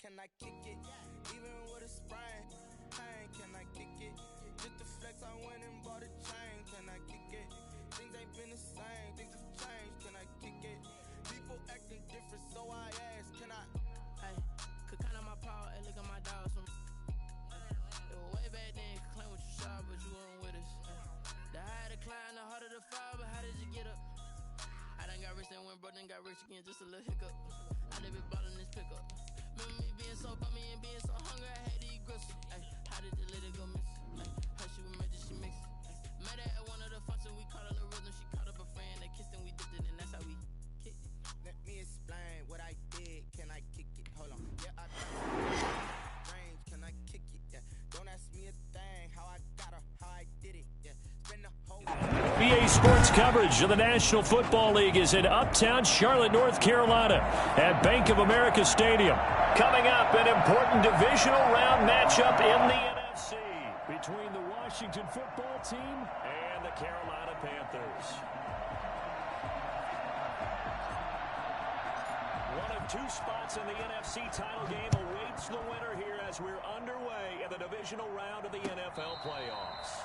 can I kick it? Even with a sprain, pain, can I kick it? Just to flex, I went and bought a chain, can I kick it? Things ain't been the same, things have changed, can I kick it? People acting different, so I ask, can I? Hey, could count on my power, hey, look at my dogs. It was way back then, could claim what you saw, but you weren't with us. The higher the climb, the harder the fall, but how did you get up? I done got rich, then went broke, then got rich again, just a little hiccup. I done been ballin' this pickup. Remember me being so bummy and being so hungry, I had to eat gristle. Ay, how did the lady go miss? Ay, how she was made, she mixed. Met her at one of the functions, we caught a little rhythm. She caught up a friend, they kissed and we dipped it, and that's how we kicked it. Let me explain what I did, can I kick it? Hold on, yeah, I thought range, can I kick it? Yeah, don't ask me a thing, how I got her, how I did it, yeah. Spend the whole BA Sports coverage of the National Football League is in uptown Charlotte, North Carolina at Bank of America Stadium. Coming up, an important divisional round matchup in the NFC between the Washington football team and the Carolina Panthers. One of two spots in the NFC title game awaits the winner here as we're underway in the divisional round of the NFL playoffs.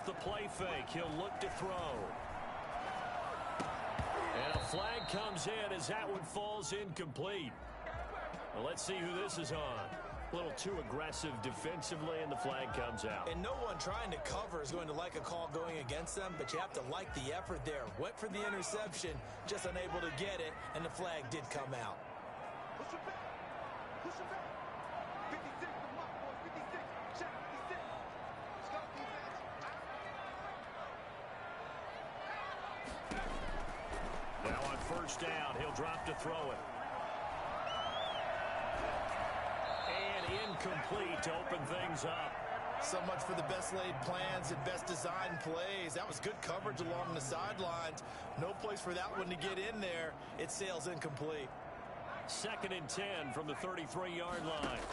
The play fake, he'll look to throw. And a flag comes in as that one falls incomplete. Well, let's see who this is on. A little too aggressive defensively, and the flag comes out. And no one trying to cover is going to like a call going against them, but you have to like the effort there. Went for the interception, just unable to get it, and the flag did come out. Push it back. Push it back. 56, the block, boys. 56. Check 56. Let's go, defense. Now on first down, he'll drop to throw it. And incomplete to open things up. So much for the best laid plans and best designed plays. That was good coverage along the sidelines. No place for that one to get in there. It sails incomplete. 2nd and 10 from the 33-yard line.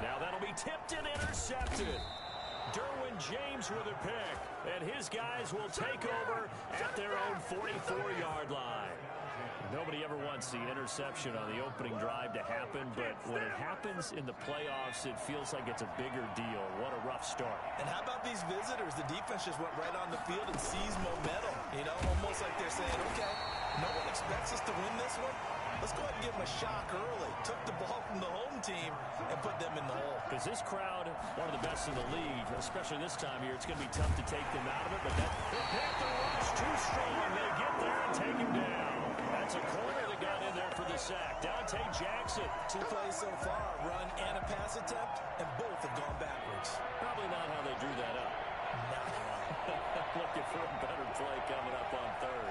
Now that'll be tipped and intercepted. Derwin James with a pick, and his guys will take over at their own 44-yard line. Nobody ever wants the interception on the opening drive to happen, but when it happens in the playoffs, it feels like it's a bigger deal. What a rough start. And how about these visitors? The defense just went right on the field and seized momentum. You know, almost like they're saying, okay, no one expects us to win this one. Let's go ahead and give them a shock early. Took the ball from the home team and put them in the hole. Because this crowd, one of the best in the league, especially this time of year, it's going to be tough to take them out of it. But that Panther rush too strong. They get there and take him down. That's a corner that got in there for the sack. Dante Jackson. 2 plays so far, run and a pass attempt, and both have gone backwards. Probably not how they drew that up. Not at all. Looking for a better play coming up on third.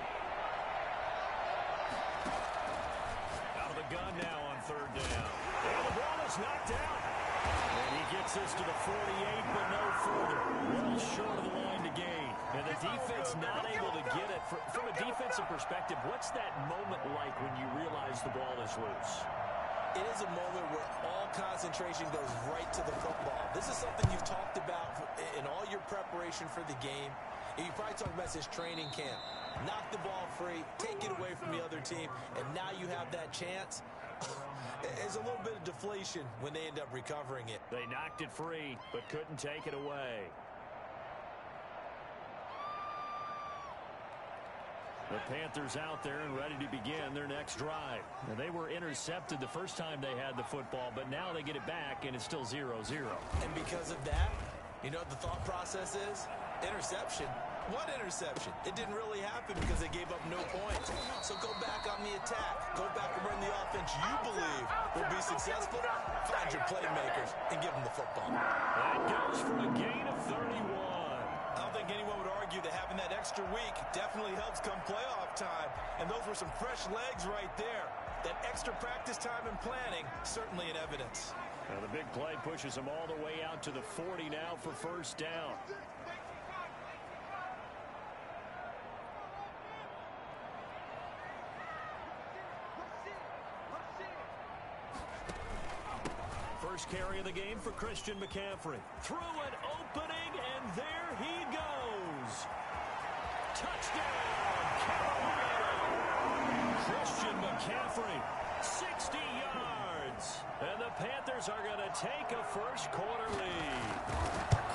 Out of the gun now on 3rd down. And the ball is knocked out. And he gets this to the 48, but no further. Well short of the line to gain. And the defense not able to get it. From a defensive perspective, what's that moment like when you realize the ball is loose? It is a moment where all concentration goes right to the football. This is something you've talked about in all your preparation for the game. And you probably talked about this training camp. Knock the ball free, take it away from the other team, and now you have that chance. There's a little bit of deflation when they end up recovering it. They knocked it free, but couldn't take it away. The Panthers out there and ready to begin their next drive. Now, they were intercepted the first time they had the football, but now they get it back, and it's still 0-0. And because of that, you know what the thought process is? Interception. What interception? It didn't really happen because they gave up no points. So go back on the attack. Go back and run the offense you believe will be successful. Find your playmakers and give them the football. That goes for a gain of 31. I don't think anyone would argue that having that extra extra week definitely helps come playoff time. And those were some fresh legs right there. That extra practice time and planning, certainly in evidence. Now the big play pushes him all the way out to the 40 now for first down. First carry of the game for Christian McCaffrey. Through an opening, and there he goes. Touchdown, Carolina! Christian McCaffrey, 60 yards. And the Panthers are going to take a first quarter lead.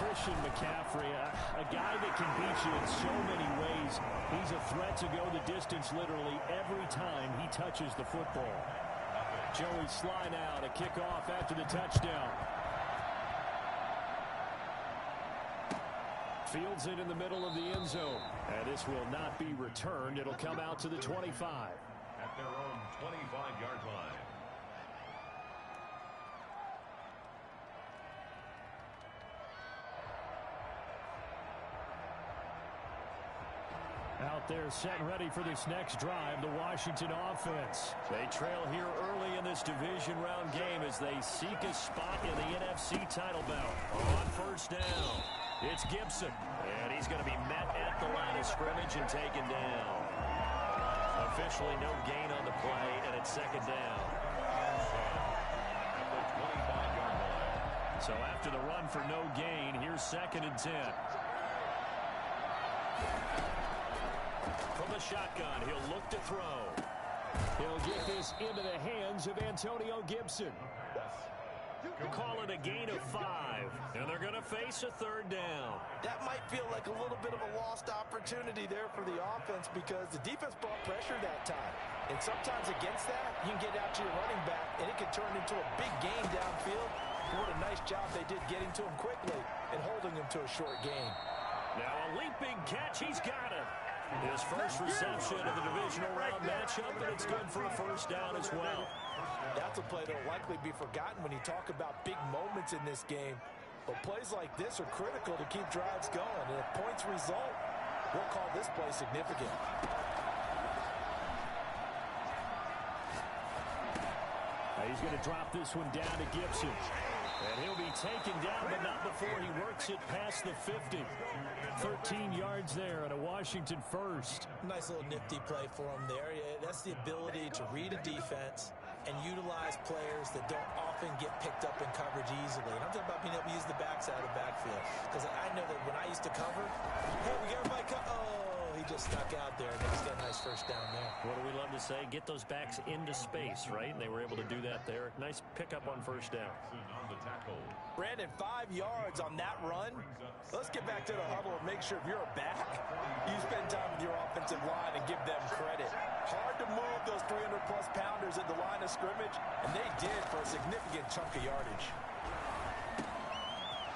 Christian McCaffrey, a guy that can beat you in so many ways. He's a threat to go the distance literally every time he touches the football. Joey Sly now to kick off after the touchdown. Fields it in the middle of the end zone. And this will not be returned. It'll come out to the 25. At their own 25-yard line. Out there set and ready for this next drive, the Washington offense. They trail here early in this division round game as they seek a spot in the NFC title bout. On first down, it's Gibson. And he's going to be met at the line of scrimmage and taken down. Officially no gain on the play, and it's second down. At the 25-yard line. So after the run for no gain, here's 2nd and 10. From the shotgun, he'll look to throw. He'll get this into the hands of Antonio Gibson. Call it a gain of 5, and they're going to face a 3rd down. That might feel like a little bit of a lost opportunity there for the offense because the defense brought pressure that time. And sometimes against that, you can get out to your running back, and it can turn into a big gain downfield. What a nice job they did getting to him quickly and holding him to a short gain. Now a leaping catch. He's got it. His first reception of the divisional round matchup, and it's good for a first down as well. That's a play that will likely be forgotten when you talk about big moments in this game. But plays like this are critical to keep drives going. And if points result, we'll call this play significant. He's going to drop this one down to Gibson. And he'll be taken down, but not before he works it past the 50. 13 yards there and a Washington first. Nice little nifty play for him there. Yeah, that's the ability to read a defense and utilize players that don't often get picked up in coverage easily. And I'm talking about being able to use the backside of the backfield. Because I know that when I used to cover, hey, we got everybody he just stuck out there, and they just got a nice first down there. What do we love to say? Get those backs into space, right? And they were able to do that there. Nice pickup on first down. Brandon, 5 yards on that run. Let's get back to the huddle and make sure if you're a back, you spend time with your offensive line and give them credit. Hard to move those 300-plus pounders at the line of scrimmage, and they did for a significant chunk of yardage.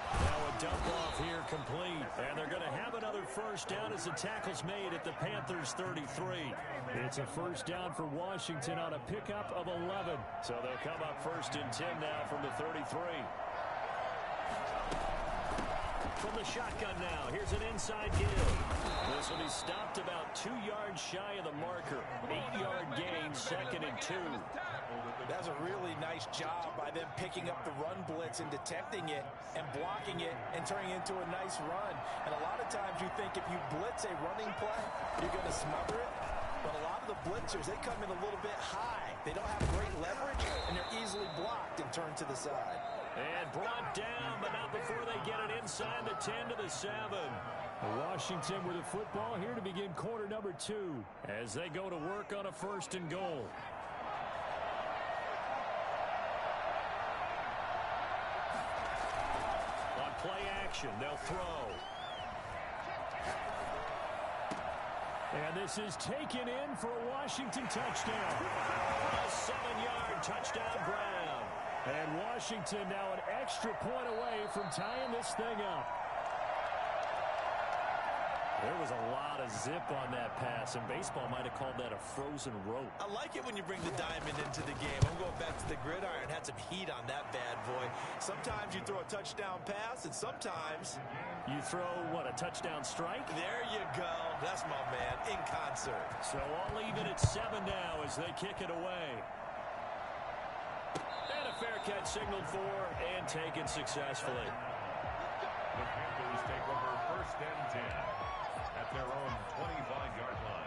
Now a dump off here complete. And they're going to have another first down as the tackle's made at the Panthers 33. It's a first down for Washington on a pickup of 11. So they'll come up 1st and 10 now from the 33. From the shotgun now, here's an inside give. This will be stopped about 2 yards shy of the marker. 8-yard gain, 2nd and 2. That's a really nice job by them picking up the run blitz and detecting it and blocking it and turning it into a nice run. And a lot of times you think if you blitz a running play, you're going to smother it. But a lot of the blitzers, they come in a little bit high. They don't have great leverage, and they're easily blocked and turned to the side. And brought down, but not before they get it inside the 10 to the 7. Washington with the football here to begin quarter number 2 as they go to work on a 1st and goal. On play action, they'll throw. And this is taken in for a Washington touchdown. A 7-yard touchdown Brown. And Washington now an extra point away from tying this thing up. There was a lot of zip on that pass, and baseball might have called that a frozen rope. I like it when you bring the diamond into the game. I'm going back to the gridiron. Had some heat on that bad boy. Sometimes you throw a touchdown pass, and sometimes you throw, what, a touchdown strike? There you go. That's my man in concert. So all even at 7 now as they kick it away. And a fair catch signaled for and taken successfully. The Panthers take over 1st and 10 at their own 25-yard line.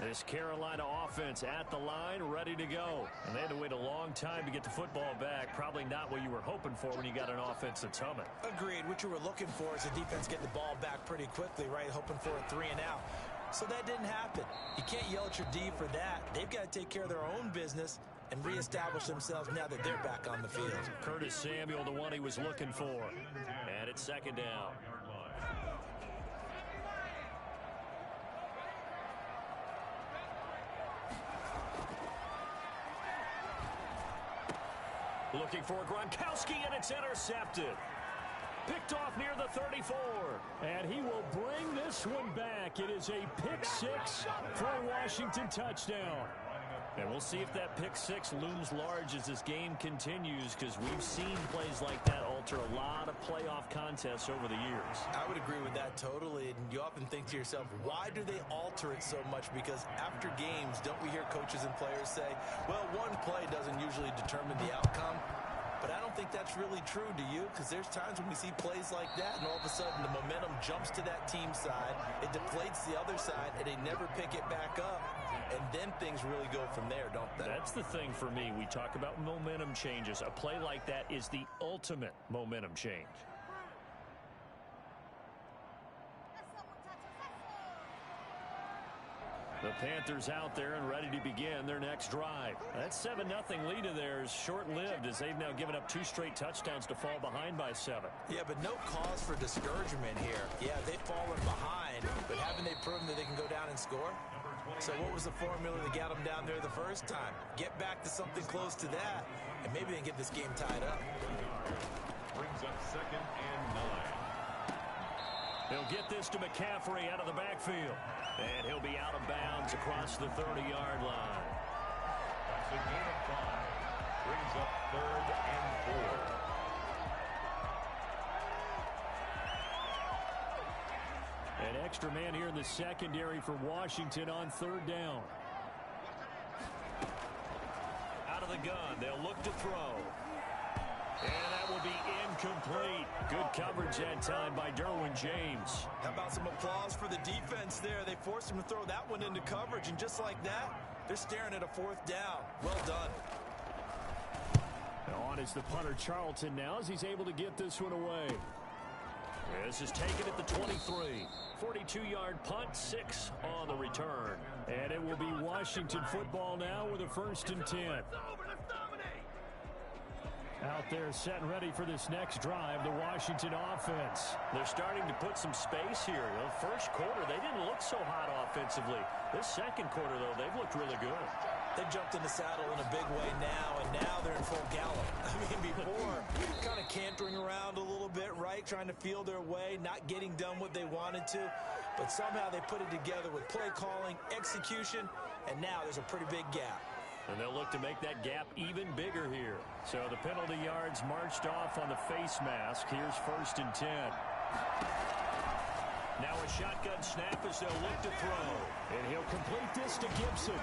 This Carolina offense at the line, ready to go. And they had to wait a long time to get the football back. Probably not what you were hoping for when you got an offense that's humming. Agreed. What you were looking for is the defense getting the ball back pretty quickly, right? Hoping for a 3 and out. So that didn't happen. You can't yell at your D for that. They've got to take care of their own business and reestablish themselves now that they're back on the field. Curtis Samuel, the one he was looking for. And it's 2nd down. Looking for Gronkowski, and it's intercepted. Picked off near the 34. And he will bring this one back. It is a pick 6 for a Washington touchdown. And we'll see if that pick 6 looms large as this game continues, because we've seen plays like that alter a lot of playoff contests over the years. I would agree with that totally. And you often think to yourself, why do they alter it so much? Because after games, don't we hear coaches and players say, well, one play doesn't usually determine the outcome? But I don't think that's really true, do you? Because there's times when we see plays like that, and all of a sudden the momentum jumps to that team side, it deflates the other side, and they never pick it back up. And then things really go from there, don't they? That's the thing for me. We talk about momentum changes. A play like that is the ultimate momentum change. The Panthers out there and ready to begin their next drive. That 7-0 lead of theirs short-lived as they've now given up 2 straight touchdowns to fall behind by 7. Yeah, but no cause for discouragement here. Yeah, they've fallen behind, but haven't they proven that they can go down and score? So what was the formula that got them down there the first time? Get back to something close to that, and maybe they can get this game tied up. Brings up 2nd and 9. They'll get this to McCaffrey out of the backfield. And he'll be out of bounds across the 30-yard line. That's a gain of 5. Brings up 3rd and 4. An extra man here in the secondary for Washington on 3rd down. Out of the gun, they'll look to throw. And that will be incomplete. Good coverage that time by Derwin James. How about some applause for the defense there? They forced him to throw that one into coverage, and just like that, they're staring at a 4th down. Well done. On is the punter Charlton now as he's able to get this one away. This is taken at the 23. 42-yard punt, 6 on the return. And it will be Washington football now with a 1st and 10. Out there set and ready for this next drive, the Washington offense. They're starting to put some space here. The first quarter, they didn't look so hot offensively. This second quarter, though, they've looked really good. They jumped in the saddle in a big way now, and now they're in full gallop. I mean, before, kind of cantering around a little bit, right? Trying to feel their way, not getting done what they wanted to. But somehow they put it together with play calling, execution, and now there's a pretty big gap. And they'll look to make that gap even bigger here. So the penalty yards marched off on the face mask. Here's 1st and 10. Now a shotgun snap as they'll look to throw. And he'll complete this to Gibson.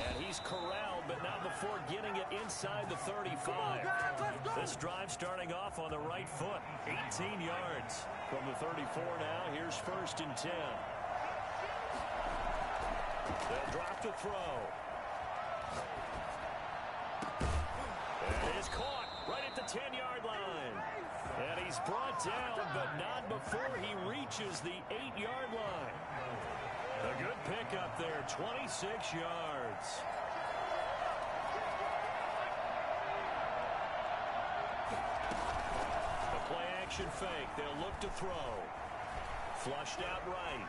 And he's corralled, but not before getting it inside the 35. This drive starting off on the right foot. 18 yards from the 34 now. Here's 1st and 10. They'll drop to throw. And it is caught right at the 10-yard line. And he's brought down, but not before he reaches the 8-yard line. A good pickup there, 26 yards. A play-action fake. They'll look to throw. Flushed out right.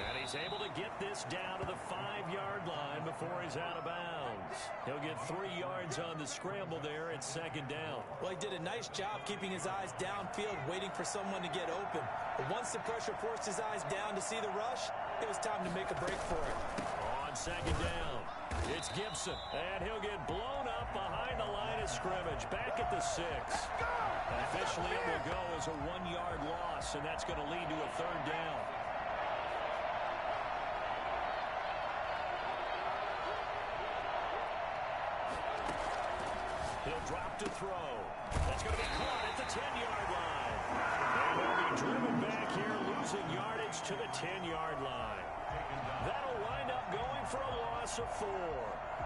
And He's able to get this down to the 5-yard line before he's out of bounds. He'll get 3 yards on the scramble there. It's second down. Well, he did a nice job keeping his eyes downfield, waiting for someone to get open. But once the pressure forced his eyes down to see the rush, it was time to make a break for it. On second down, it's Gibson. And he'll get blown up behind the line of scrimmage. Back at the 6. Officially, it will go as a 1-yard loss, and that's going to lead to a third down. He'll drop to throw. That's going to be caught at the 10-yard line. And he'll be driven back here, losing yardage to the 10-yard line. That'll wind up going for a loss of 4.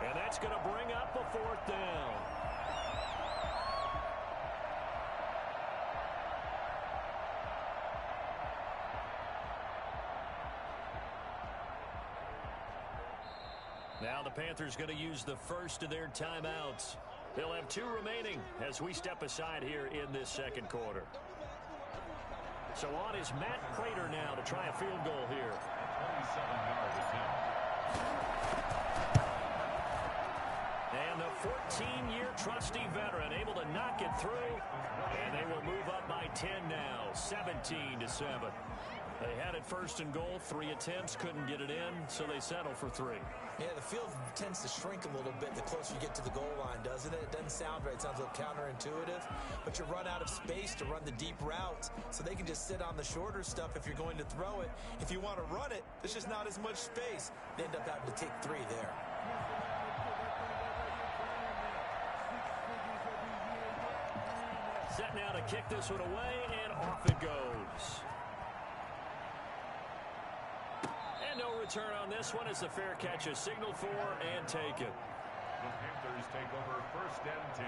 And that's going to bring up a 4th down. Now the Panthers going to use the first of their timeouts. They'll have 2 remaining as we step aside here in this second quarter. So on is Matt Prater now to try a field goal here. 27-yard attempt. And the 14-year trusty veteran able to knock it through. And they will move up by 10 now, 17-7. They had it first and goal, 3 attempts, couldn't get it in, so they settle for 3. Yeah, the field tends to shrink a little bit the closer you get to the goal line, doesn't it? It doesn't sound right. It sounds a little counterintuitive. But you run out of space to run the deep routes, so they can just sit on the shorter stuff if you're going to throw it. If you want to run it, there's just not as much space. They end up having to take 3 there. Set now to kick this one away, and off it goes. And no return on this one as the fair catch is signaled for and taken. The Panthers take over first and 10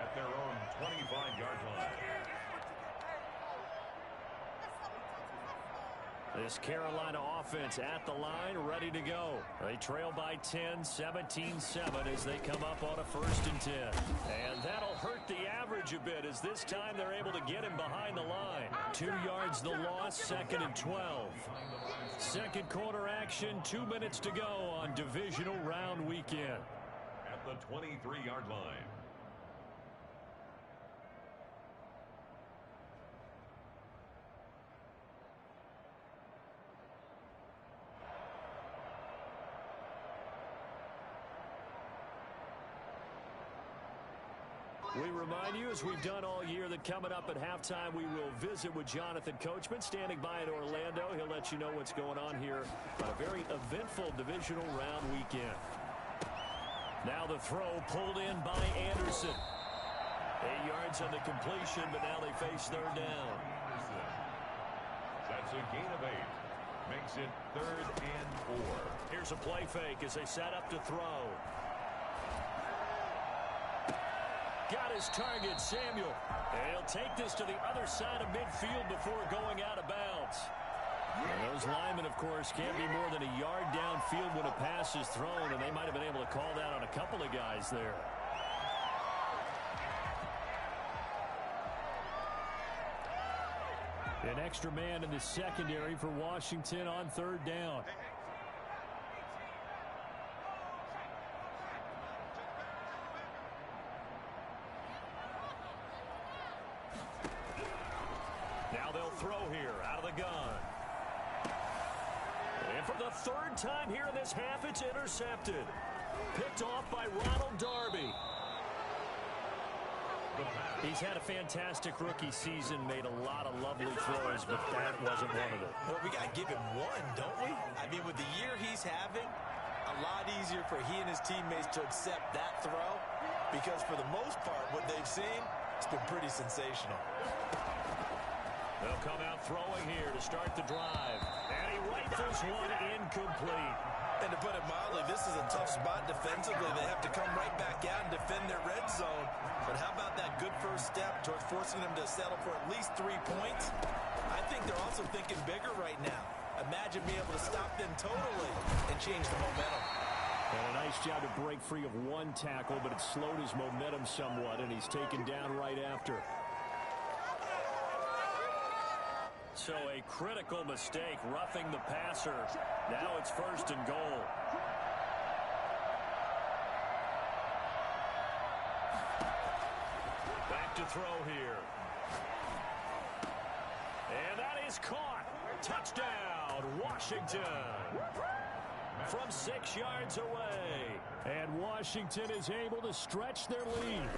at their own 25-yard line. This Carolina offense at the line, ready to go. They trail by 10, 17-7 as they come up on a first and 10. And that'll hurt the average a bit as this time they're able to get him behind the line. 2 yards the loss, second and 12. Second quarter action, 2 minutes to go on divisional round weekend. At the 23-yard line. We remind you, as we've done all year, that coming up at halftime, we will visit with Jonathan Coachman, standing by in Orlando. He'll let you know what's going on here on a very eventful divisional round weekend. Now the throw pulled in by Anderson. 8 yards on the completion, but now they face third down. That's a gain of 8. Makes it 3rd and 4. Here's a play fake as they set up to throw. Got his target, Samuel. And he'll take this to the other side of midfield before going out of bounds. And those linemen, of course, can't be more than a yard downfield when a pass is thrown, and they might have been able to call that on a couple of guys there. An extra man in the secondary for Washington on third down. Now they'll throw here out of the gun. And for the 3rd time here in this half, it's intercepted. Picked off by Ronald Darby. He's had a fantastic rookie season, made a lot of lovely throws, but that wasn't one of them. Well, we got to give him one, don't we? I mean, with the year he's having, a lot easier for he and his teammates to accept that throw, because for the most part, what they've seen, it's been pretty sensational. They'll come out throwing here to start the drive. And he rifles one incomplete. And to put it mildly, this is a tough spot defensively. They have to come right back out and defend their red zone. But how about that good first step towards forcing them to settle for at least 3 points? I think they're also thinking bigger right now. Imagine being able to stop them totally and change the momentum. And a nice job to break free of one tackle, but it slowed his momentum somewhat, and he's taken down right after. So a critical mistake, roughing the passer. Now it's 1st and goal. Back to throw here. And that is caught. Touchdown, Washington. From 6 yards away. And Washington is able to stretch their lead.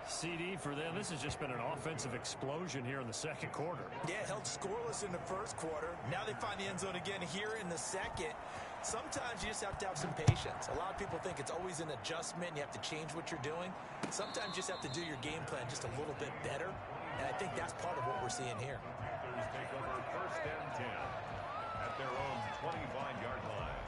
CD for them. This has just been an offensive explosion here in the second quarter. Yeah, held scoreless in the first quarter. Now they find the end zone again here in the second. Sometimes you just have to have some patience. A lot of people think it's always an adjustment. You have to change what you're doing. Sometimes you just have to do your game plan just a little bit better. And I think that's part of what we're seeing here. Panthers take over 1st and 10 at their own 25-yard line.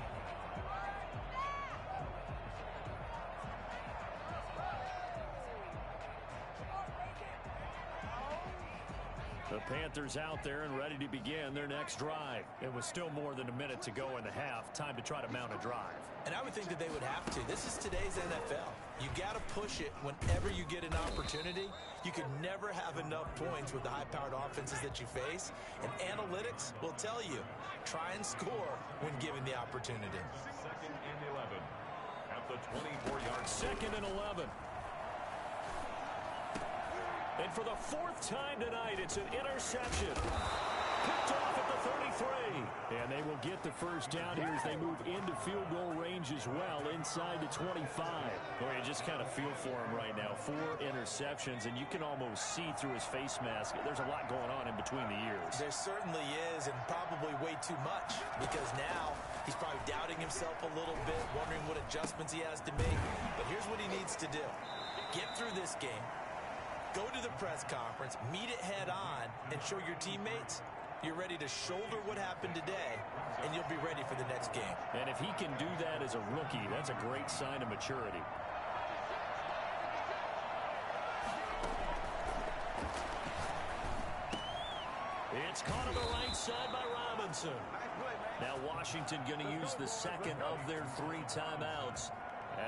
The Panthers out there and ready to begin their next drive. It was still more than a minute to go in the half. Time to try to mount a drive. And I would think that they would have to. This is today's NFL. You got to push it whenever you get an opportunity. You can never have enough points with the high-powered offenses that you face. And analytics will tell you, try and score when given the opportunity. 2nd and 11 at the 24-yard. 2nd and 11. And for the 4th time tonight, it's an interception. Picked off at the 33. And they will get the first down here as they move into field goal range as well, inside the 25. Boy, you just kind of feel for him right now. 4 interceptions, and you can almost see through his face mask. There's a lot going on in between the ears. There certainly is, and probably way too much, because now he's probably doubting himself a little bit, wondering what adjustments he has to make. But here's what he needs to do. Get through this game. Go to the press conference, meet it head on, and show your teammates you're ready to shoulder what happened today, and you'll be ready for the next game. And if he can do that as a rookie, that's a great sign of maturity. It's caught on the right side by Robinson. Now Washington going to use the second of their 3 timeouts,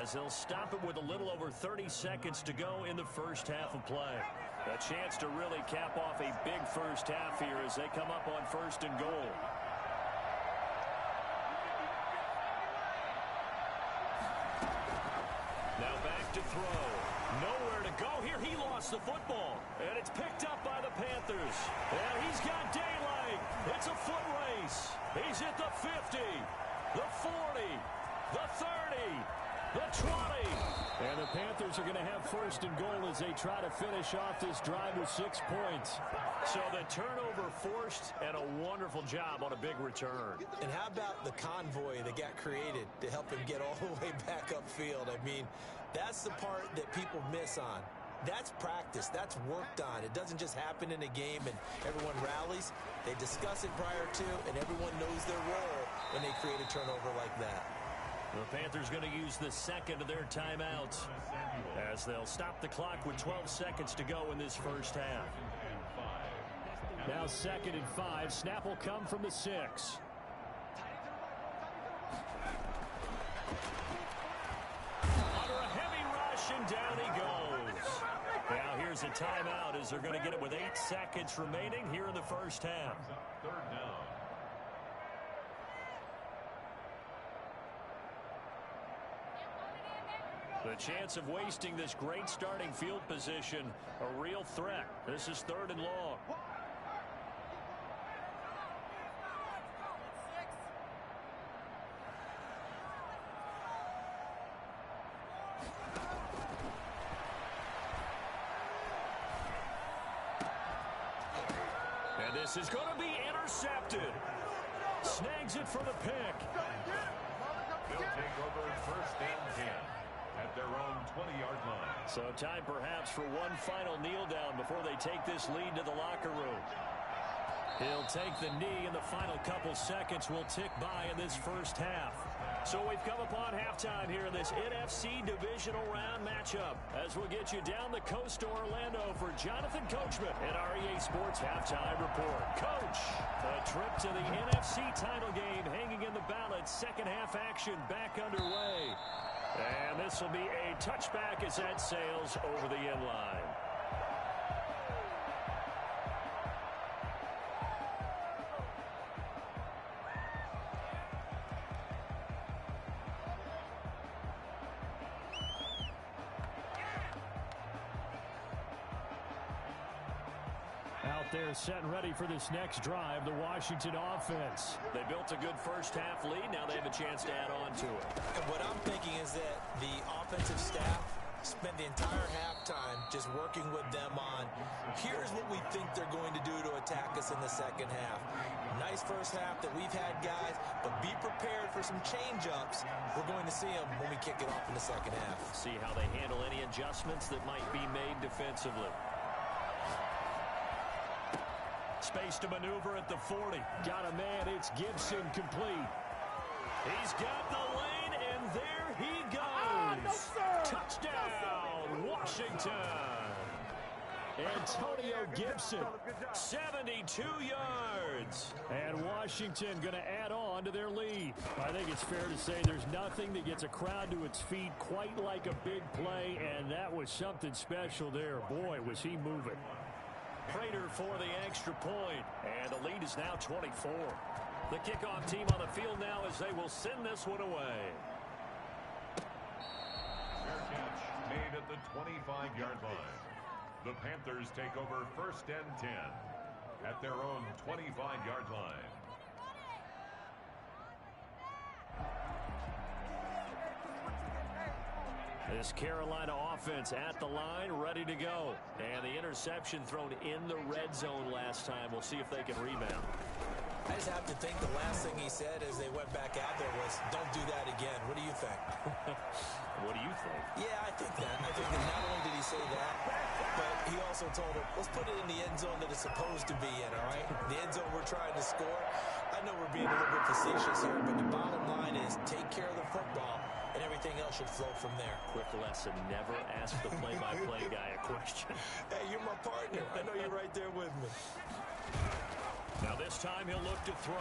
as they'll stop it with a little over 30 seconds to go in the first half of play. A chance to really cap off a big first half here as they come up on 1st and goal. Now back to throw. Nowhere to go here. He lost the football. And it's picked up by the Panthers. And he's got daylight. It's a foot race. He's at the 50, the 40, the 30. The 20. And the Panthers are going to have 1st and goal as they try to finish off this drive with 6 points. So the turnover forced, and a wonderful job on a big return. And how about the convoy that got created to help him get all the way back upfield? I mean, that's the part that people miss on. That's practice. That's worked on. It doesn't just happen in a game and everyone rallies. They discuss it prior to, and everyone knows their role when they create a turnover like that. The Panthers going to use the second of their timeouts as they'll stop the clock with 12 seconds to go in this first half. Now 2nd and 5. Snap will come from the 6. Under a heavy rush, and down he goes. Now here's a timeout as they're going to get it with 8 seconds remaining here in the first half. 3rd down. The chance of wasting this great starting field position, a real threat. This is 3rd and long. And this is going to be intercepted. Snags it for the pick. They'll take over 1st and 10. At their own 20-yard line. So time perhaps for one final kneel down before they take this lead to the locker room. He'll take the knee, and the final couple seconds will tick by in this first half. So we've come upon halftime here in this NFC Divisional Round matchup, as we'll get you down the coast to Orlando for Jonathan Coachman at our EA Sports Halftime Report. Coach, a trip to the NFC title game hanging in the balance. Second half action back underway. And this will be a touchback as that sails over the end line. there setting ready for this next drive, the Washington offense. They built a good first-half lead. Now they have a chance to add on to it. And what I'm thinking is that the offensive staff spent the entire halftime just working with them on, here's what we think they're going to do to attack us in the second half. Nice first half that we've had, guys, but be prepared for some change-ups. We're going to see them when we kick it off in the second half. See how they handle any adjustments that might be made defensively. Space to maneuver at the 40. Got a man. It's Gibson complete. He's got the lane, and there he goes. Touchdown, Washington. Antonio Gibson, 72 yards. And Washington going to add on to their lead. I think it's fair to say there's nothing that gets a crowd to its feet quite like a big play, and that was something special there. Boy, was he moving. Prater for the extra point, and the lead is now 24. The kickoff team on the field now as they will send this one away. Fair catch made at the 25-yard line. The Panthers take over 1st and 10 at their own 25-yard line. This Carolina offense at the line, ready to go. And the interception thrown in the red zone last time. We'll see if they can rebound. I just have to think the last thing he said as they went back out there was, don't do that again. What do you think? What do you think? Yeah, I think that. I think that not only did he say that, but he also told him, let's put it in the end zone that it's supposed to be in, all right? The end zone we're trying to score. I know we're being a little bit facetious here, but the bottom line is take care of the football, and everything else should flow from there. Quick lesson, never ask the play-by-play guy a question. Hey, you're my partner. I know you're right there with me. Now this time he'll look to throw.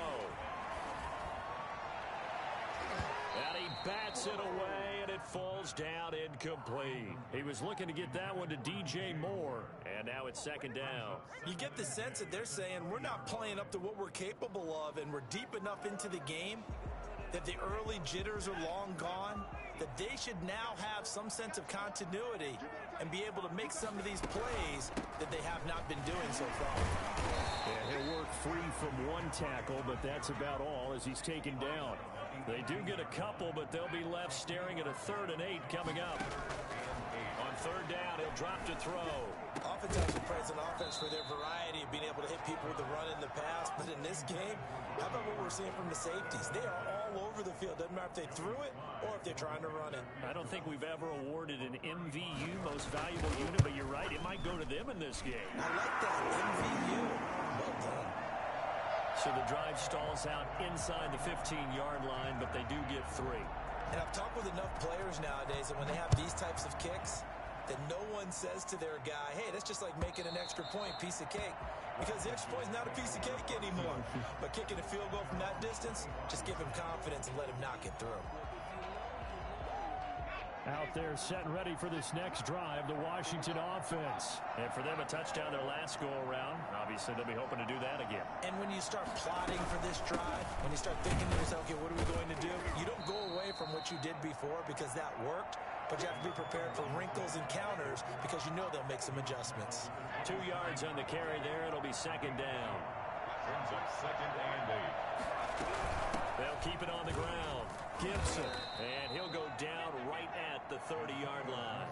And he bats it away, and it falls down incomplete. He was looking to get that one to DJ Moore, and now it's second down. You get the sense that they're saying we're not playing up to what we're capable of, and we're deep enough into the game that the early jitters are long gone, that they should now have some sense of continuity and be able to make some of these plays that they have not been doing so far. Yeah, he'll work free from one tackle, but that's about all as he's taken down. They do get a couple, but they'll be left staring at a 3rd and 8 coming up. On 3rd down, he'll drop to throw. Oftentimes we praise an offense for their variety of being able to hit people with the run in the pass, but in this game, how about what we're seeing from the safeties? They are all over the field. Doesn't matter if they threw it or if they're trying to run it. I don't think we've ever awarded an MVU, most valuable unit, but you're right, it might go to them in this game. I like that, MVU. Well done. So the drive stalls out inside the 15-yard line, but they do get 3. And I've talked with enough players nowadays that when they have these types of kicks, that no one says to their guy, hey, that's just like making an extra point, piece of cake. Because the extra point is not a piece of cake anymore. But kicking a field goal from that distance, just give him confidence and let him knock it through. Out there set and ready for this next drive, the Washington offense. And for them, a touchdown their last go-around. Obviously, they'll be hoping to do that again. And when you start plotting for this drive, when you start thinking to yourself, okay, what are we going to do? You don't go away from what you did before because that worked, but you have to be prepared for wrinkles and counters because you know they'll make some adjustments. 2 yards on the carry there. It'll be second down. Brings up 2nd and 8. They'll keep it on the ground. Gibson, and he'll go down right at the 30-yard line.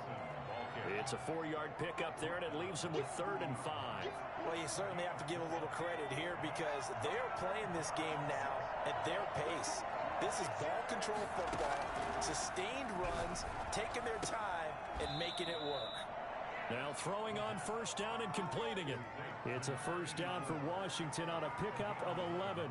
It's a 4-yard pickup there, and it leaves him with 3rd and 5. Well, you certainly have to give a little credit here because they're playing this game now at their pace. This is ball control football, sustained runs, taking their time, and making it work. Now throwing on 1st down and completing it. It's a 1st down for Washington on a pickup of 11.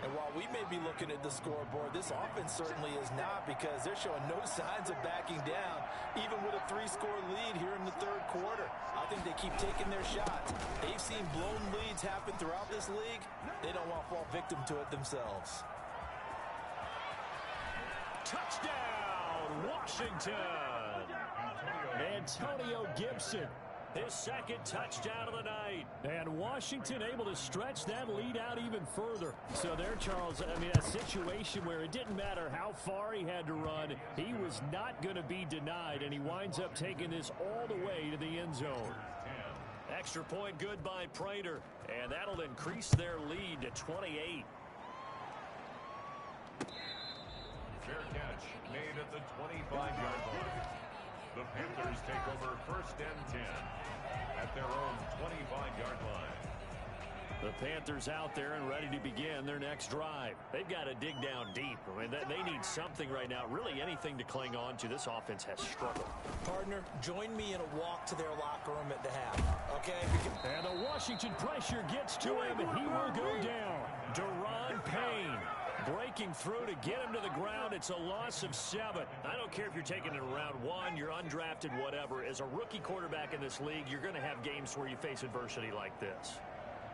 And while we may be looking at the scoreboard, this offense certainly is not because they're showing no signs of backing down, even with a 3-score lead here in the 3rd quarter. I think they keep taking their shots. They've seen blown leads happen throughout this league. They don't want to fall victim to it themselves. Touchdown, Washington! Antonio Gibson, his 2nd touchdown of the night. And Washington able to stretch that lead out even further. So there, Charles, I mean, a situation where it didn't matter how far he had to run, he was not going to be denied, and he winds up taking this all the way to the end zone. Extra point good by Prater, and that'll increase their lead to 28. Fair catch made at the 25-yard line. The Panthers take over 1st and 10 at their own 25-yard line. The Panthers out there and ready to begin their next drive. They've got to dig down deep. I mean, they need something right now, really anything to cling on to. This offense has struggled. Partner, join me in a walk to their locker room at the half, okay? And the Washington pressure gets to him, and he will go down. Deron Payne breaking through to get him to the ground. It's a loss of 7. I don't care if you're taking it in round 1, you're undrafted, whatever. As a rookie quarterback in this league, you're going to have games where you face adversity like this.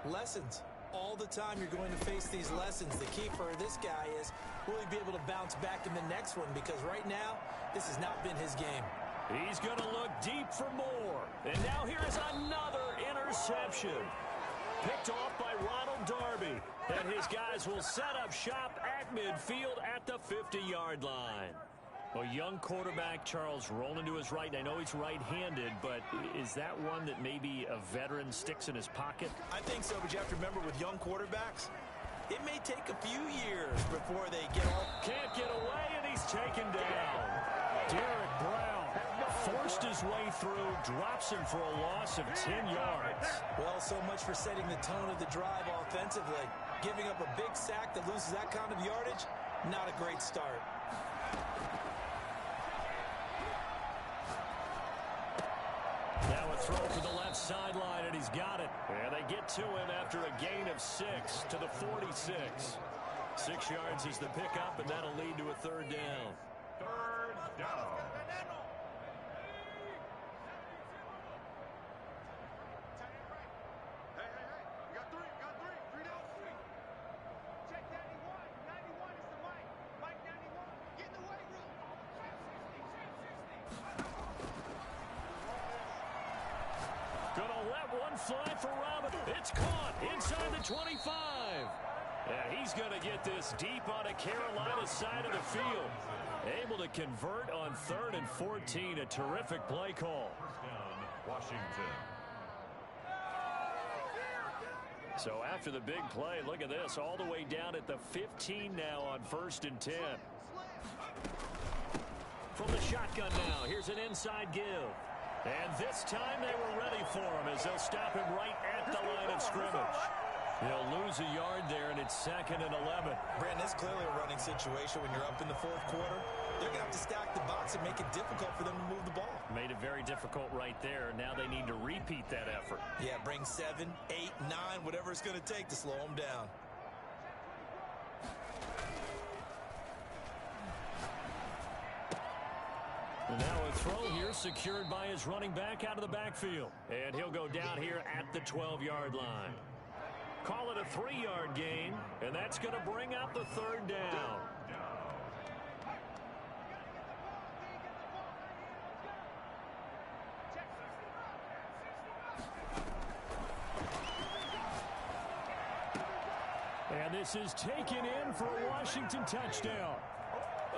Lessons. All the time you're going to face these lessons. The key for this guy is, will he be able to bounce back in the next one? Because right now, this has not been his game. He's going to look deep for more. And now here is another interception. Picked off by Ronald Darby. And his guys will set up shop at midfield at the 50-yard line. A young quarterback, Charles, rolling to his right. I know he's right-handed, but is that one that maybe a veteran sticks in his pocket? I think so, but you have to remember with young quarterbacks, it may take a few years before they get off. Can't get away, and he's taken down. Derek Brown forced his way through, drops him for a loss of 10 yards. Well, so much for setting the tone of the drive offensively. Giving up a big sack that loses that kind of yardage, not a great start. Now a throw to the left sideline, and he's got it. And they get to him after a gain of 6 to the 46. 6 yards is the pickup, and that'll lead to a 3rd down. 3rd down. Fly for Robin. It's caught inside the 25. And he's going to get this deep on a Carolina side of the field. Able to convert on 3rd and 14. A terrific play call. First down, Washington. So after the big play, look at this. All the way down at the 15 now on 1st and 10. From the shotgun now. Here's an inside give. And this time they were ready for him as they'll stop him right at the line of scrimmage. He'll lose a yard there, and it's 2nd and 11. Brandon, it's clearly a running situation when you're up in the 4th quarter. They're going to have to stack the box and make it difficult for them to move the ball. Made it very difficult right there. Now they need to repeat that effort. Yeah, bring 7, 8, 9, whatever it's going to take to slow them down. And now a throw here secured by his running back out of the backfield. And he'll go down here at the 12-yard line. Call it a 3-yard gain, and that's going to bring up the 3rd down. And this is taken in for a Washington touchdown.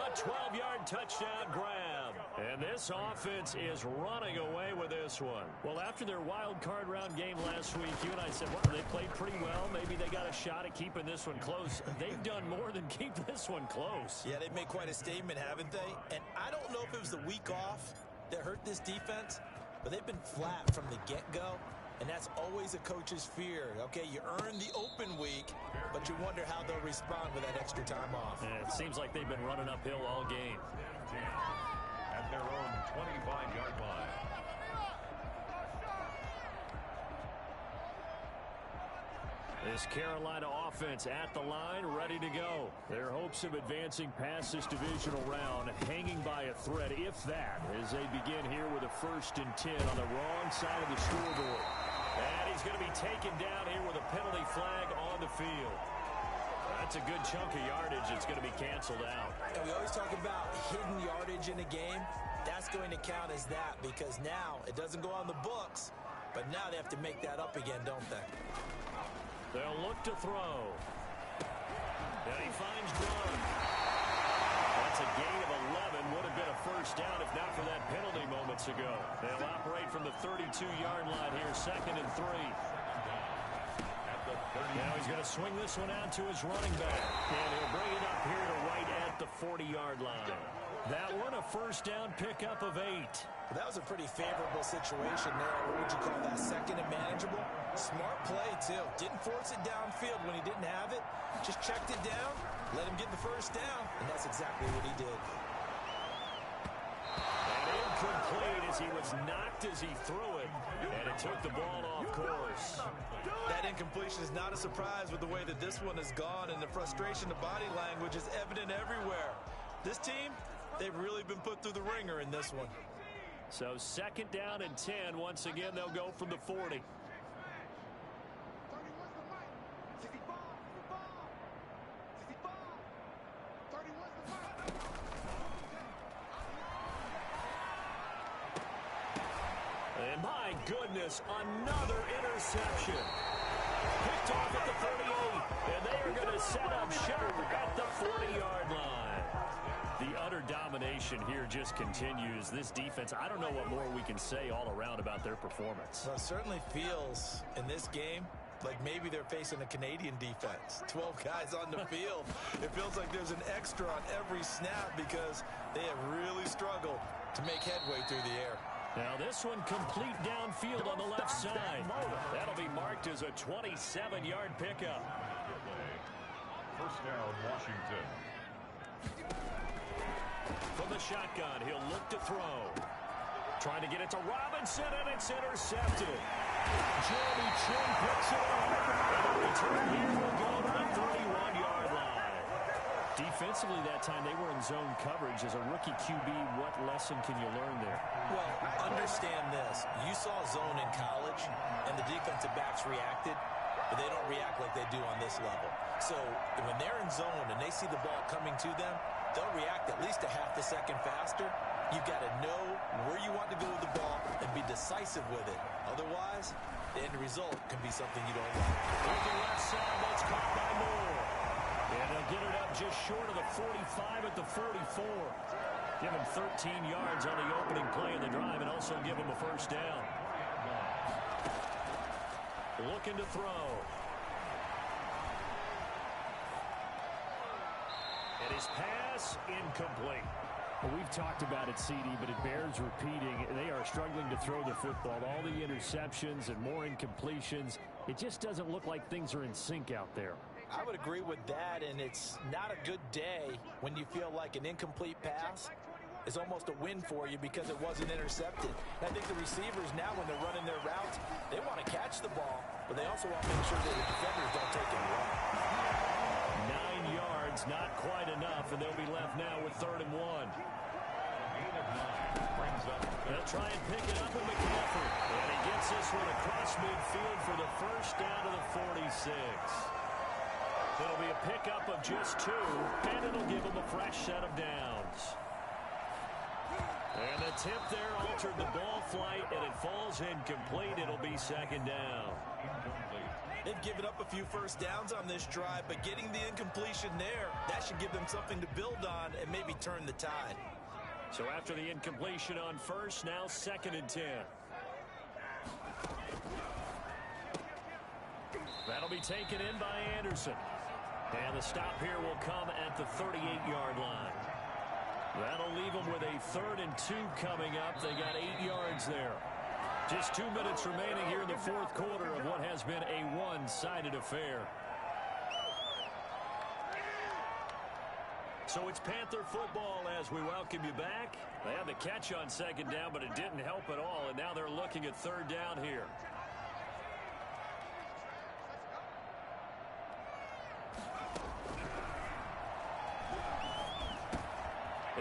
A 12-yard touchdown grab. And this offense is running away with this one. Well, after their wild card round game last week, you and I said, well, they played pretty well. Maybe they got a shot at keeping this one close. They've done more than keep this one close. Yeah, they've made quite a statement, haven't they? And I don't know if it was the week off that hurt this defense, but they've been flat from the get-go. And that's always a coach's fear. Okay, you earn the open week, but you wonder how they'll respond with that extra time off. And it seems like they've been running uphill all game. At their own 25-yard line. This Carolina offense at the line, ready to go. Their hopes of advancing past this divisional round hanging by a thread, if that, as they begin here with a 1st and 10 on the wrong side of the scoreboard. And he's going to be taken down here with a penalty flag on the field. That's a good chunk of yardage. It's going to be canceled out. And we always talk about hidden yardage in a game. That's going to count as that because now it doesn't go on the books, but now they have to make that up again, don't they? They'll look to throw. And he finds Braun. That's a gain of 11. Would have been a 1st down if not for that penalty moments ago. They'll operate from the 32-yard line here, 2nd and 3. Now he's going to swing this one out to his running back. And he'll bring it up here to right at the 40-yard line. That one a first down pickup of 8. That was a pretty favorable situation there. What would you call that? 2nd and manageable? Smart play, too. Didn't force it downfield when he didn't have it. Just checked it down, let him get the first down, and that's exactly what he did. And incomplete as he was knocked as he threw it, and it took the ball off course. That incompletion is not a surprise with the way that this one has gone, and the frustration, the body language is evident everywhere. This team, they've really been put through the ringer in this one. So 2nd down and 10. Once again, they'll go from the 40. And my goodness, another interception. Picked off at the 38, and they are going to set up shop at the 40-yard line. The utter domination here just continues. This defense, I don't know what more we can say all around about their performance. Well, it certainly feels in this game like maybe they're facing a Canadian defense. 12 guys on the field. It feels like there's an extra on every snap because they have really struggled to make headway through the air. Now this one complete downfield on the left side. That'll be marked as a 27-yard pickup. First down, Washington. From the shotgun, he'll look to throw. Trying to get it to Robinson, and it's intercepted. Jeremy Chin picks it up. And the return here will go to the 31-yard line. Defensively that time, they were in zone coverage. As a rookie QB, what lesson can you learn there? Well, understand this. You saw zone in college, and the defensive backs reacted, but they don't react like they do on this level. So when they're in zone and they see the ball coming to them, they'll react at least a half a second faster. You've got to know where you want to go with the ball and be decisive with it. Otherwise, the end result can be something you don't like. Looking left side, that's caught by Moore. And they'll get it up just short of the 45 at the 44. Give him 13 yards on the opening play of the drive and also give him a first down. Looking to throw. And his pass incomplete. Well, we've talked about it, CD, but it bears repeating. They are struggling to throw the football. All the interceptions and more incompletions. It just doesn't look like things are in sync out there. I would agree with that, and it's not a good day when you feel like an incomplete pass is almost a win for you because it wasn't intercepted. And I think the receivers now, when they're running their routes, they want to catch the ball, but they also want to make sure that the defenders don't take it away. 9 yards, not quite enough, and they'll be left now with 3rd and 1. They'll try and pick it up with McCaffrey, and he gets this one across midfield for the first down to the 46. It'll be a pickup of just 2, and it'll give him a fresh set of downs. And the tip there altered the ball flight, and it falls incomplete. It'll be 2nd down. They've given up a few first downs on this drive, but getting the incompletion there, that should give them something to build on and maybe turn the tide. So after the incompletion on first, now 2nd and 10. That'll be taken in by Anderson. And the stop here will come at the 38-yard line. That'll leave them with a 3rd and 2 coming up. They got 8 yards there. Just 2 minutes remaining here in the 4th quarter of what has been a one-sided affair. So it's Panther football as we welcome you back. They had the catch on 2nd down, but it didn't help at all, and now they're looking at 3rd down here.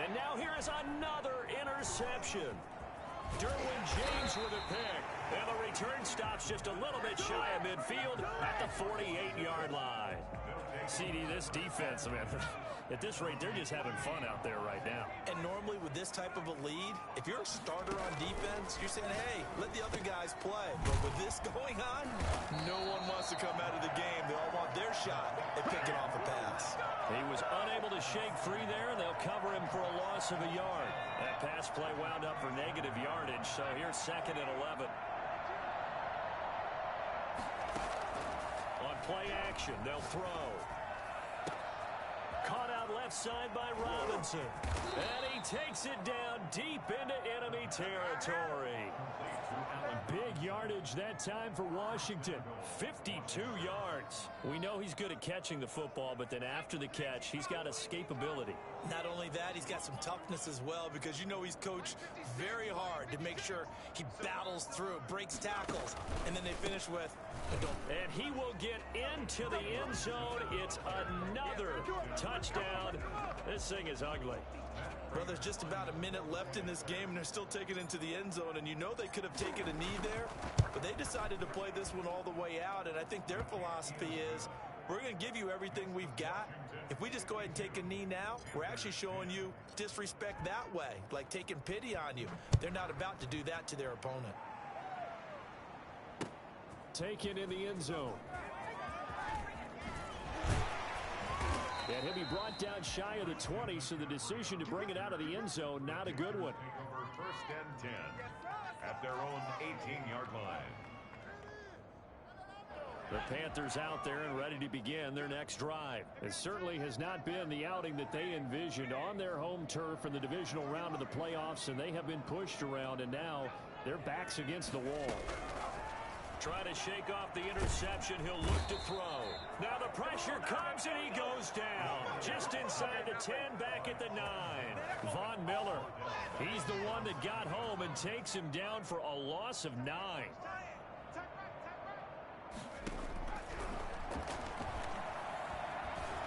And now here is another interception. Derwin James with a pick. And the return stops just a little bit shy of midfield at the 48-yard line. CD, this defense, man, at this rate, they're just having fun out there right now. And normally with this type of a lead, if you're a starter on defense, you're saying, hey, let the other guys play. But with this going on, no one wants to come out of the game. They all want their shot at picking off a pass. He was unable to shake free there, and they'll cover him for a loss of a yard. That pass play wound up for negative yardage, so here's 2nd and 11. On play action, they'll throw. Caught out left side by Robinson. And he takes it down deep into enemy territory. Big yardage that time for Washington. 52 yards. We know he's good at catching the football, but then after the catch, he's got escapability. Not only that, he's got some toughness as well, because you know he's coached very hard to make sure he battles through, breaks tackles, and then they finish with and he will get into the end zone. It's another touchdown. This thing is ugly. Well, there's just about a minute left in this game, and they're still taking it into the end zone. And you know they could have taken a knee there, but they decided to play this one all the way out. And I think their philosophy is, we're going to give you everything we've got. If we just go ahead and take a knee now, we're actually showing you disrespect that way, like taking pity on you. They're not about to do that to their opponent. Taken in the end zone. And he'll be brought down shy of the 20, so the decision to bring it out of the end zone, not a good one. Over 1st and 10 at their own 18-yard line. The Panthers out there and ready to begin their next drive. It certainly has not been the outing that they envisioned on their home turf in the divisional round of the playoffs, and they have been pushed around, and now their backs against the wall. Trying to shake off the interception. He'll look to throw. Now the pressure comes and he goes down. Just inside the 10, back at the 9. Von Miller. He's the one that got home and takes him down for a loss of 9.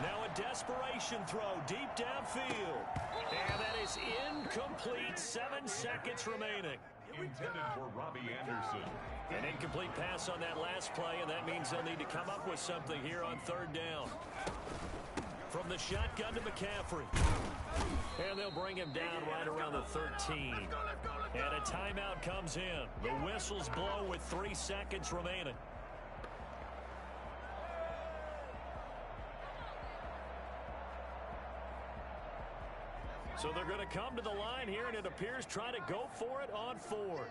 Now a desperation throw deep downfield. And that is incomplete. 7 seconds remaining. Intended for Robbie Anderson. An incomplete pass on that last play, and that means they'll need to come up with something here on 3rd down. From the shotgun to McCaffrey. And they'll bring him down right around the 13. And a timeout comes in. The whistles blow with 3 seconds remaining. So they're going to come to the line here, and it appears trying to go for it on 4th.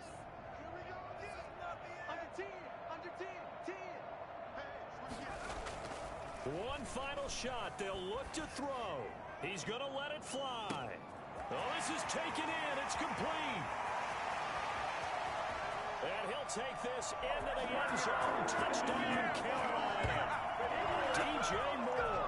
One final shot. They'll look to throw. He's going to let it fly. Oh, this is taken in. It's complete. And he'll take this into the end zone. Touchdown, Carolina. DJ Moore.